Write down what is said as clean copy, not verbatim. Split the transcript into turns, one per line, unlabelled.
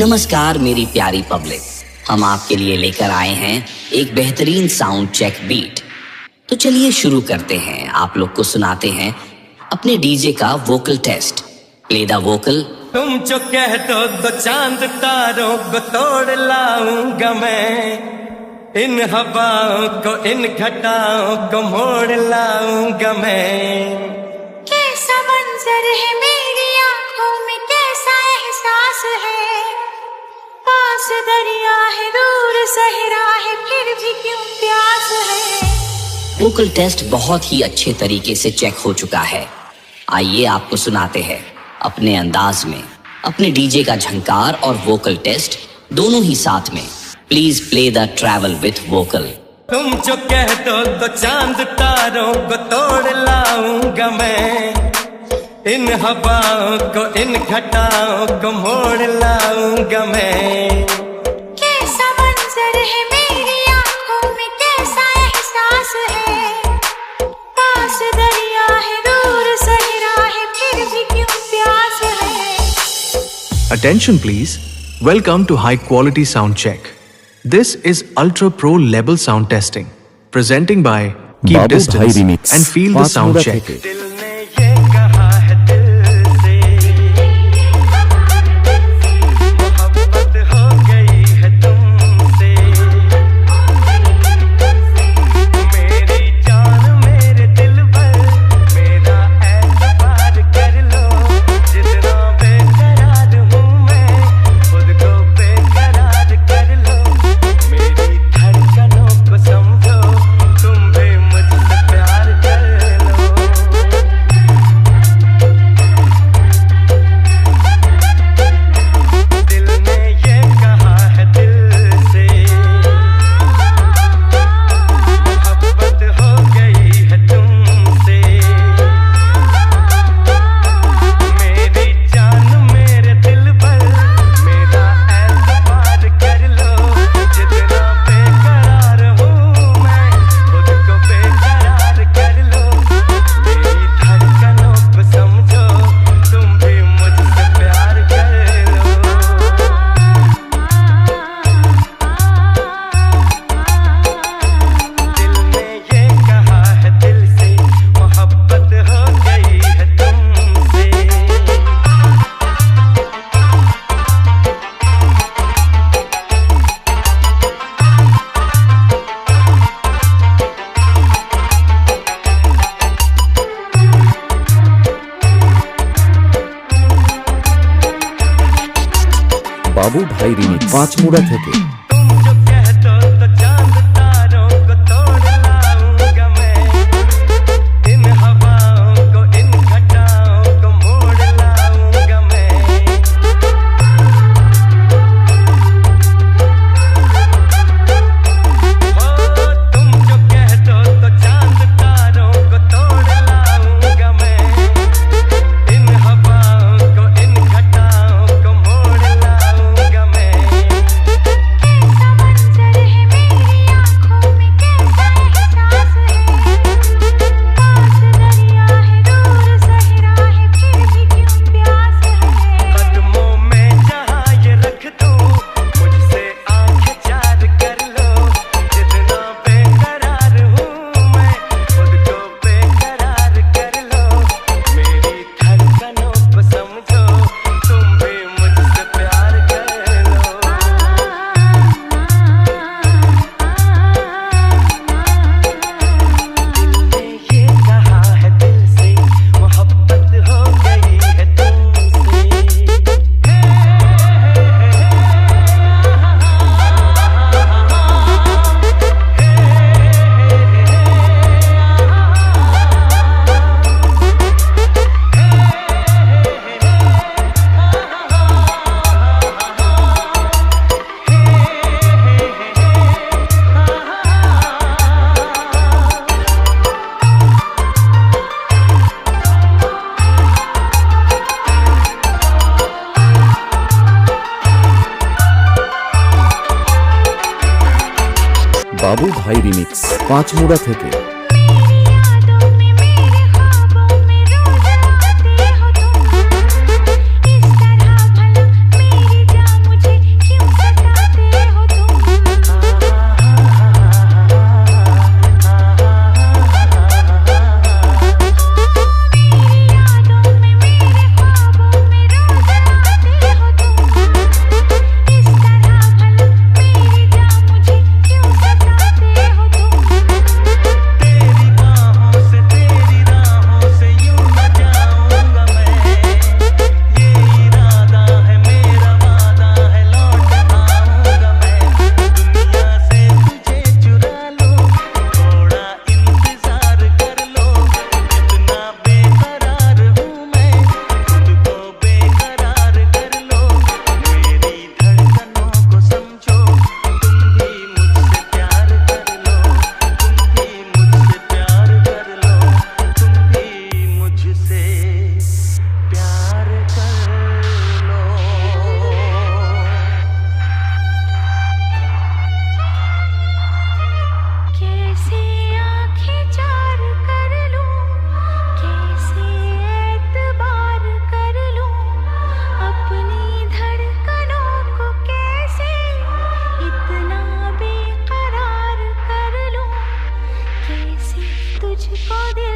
नमस्कार मेरी प्यारी पब्लिक, हम आपके लिए लेकर आए हैं एक बेहतरीन साउंड चेक बीट। तो चलिए शुरू करते हैं। आप लोग को सुनाते हैं अपने डीजे का vocal test. Play the vocal.
तुम जो कह दो चांद तारों को तोड़ लाऊंगा मैं, इन हवाओं को इन घटाओं को मोड़ लाऊंगा मैं।
कैसा मंजर है मेरी आंखों में, कैसा एहसास है। पास दरिया है, दूर सहरा है, फिर भी क्यों प्यास है।
वोकल टेस्ट बहुत ही अच्छे तरीके से चेक हो चुका है। आइए आपको सुनाते हैं अपने अंदाज में अपने डीजे का झंकार और वोकल टेस्ट दोनों ही साथ में। Please play the travel with vocal.
तुम जो कह दो चांद तारों को तोड़ लाऊंगा मैं, इन हवाओं को इन घटाओं को मोड़ लाऊंगा मैं।
कैसा मंजर है मेरी आंखों में, कैसा एहसास है। पास दरिया है, दूर सहरा है, फिर भी क्यों प्यास है।
Attention please. Welcome to High Quality Sound Check. This is Ultra Pro Level Sound Testing. Presenting by Keep Distance and Feel the Sound Check.
बाबू भाई रीमिक्स पांचमुड़ा থেকে। बाबू भाई रीमिक्स पांचमुड़ा থেকে।
इस तरह भला मेरी जान मुझे मुझको दे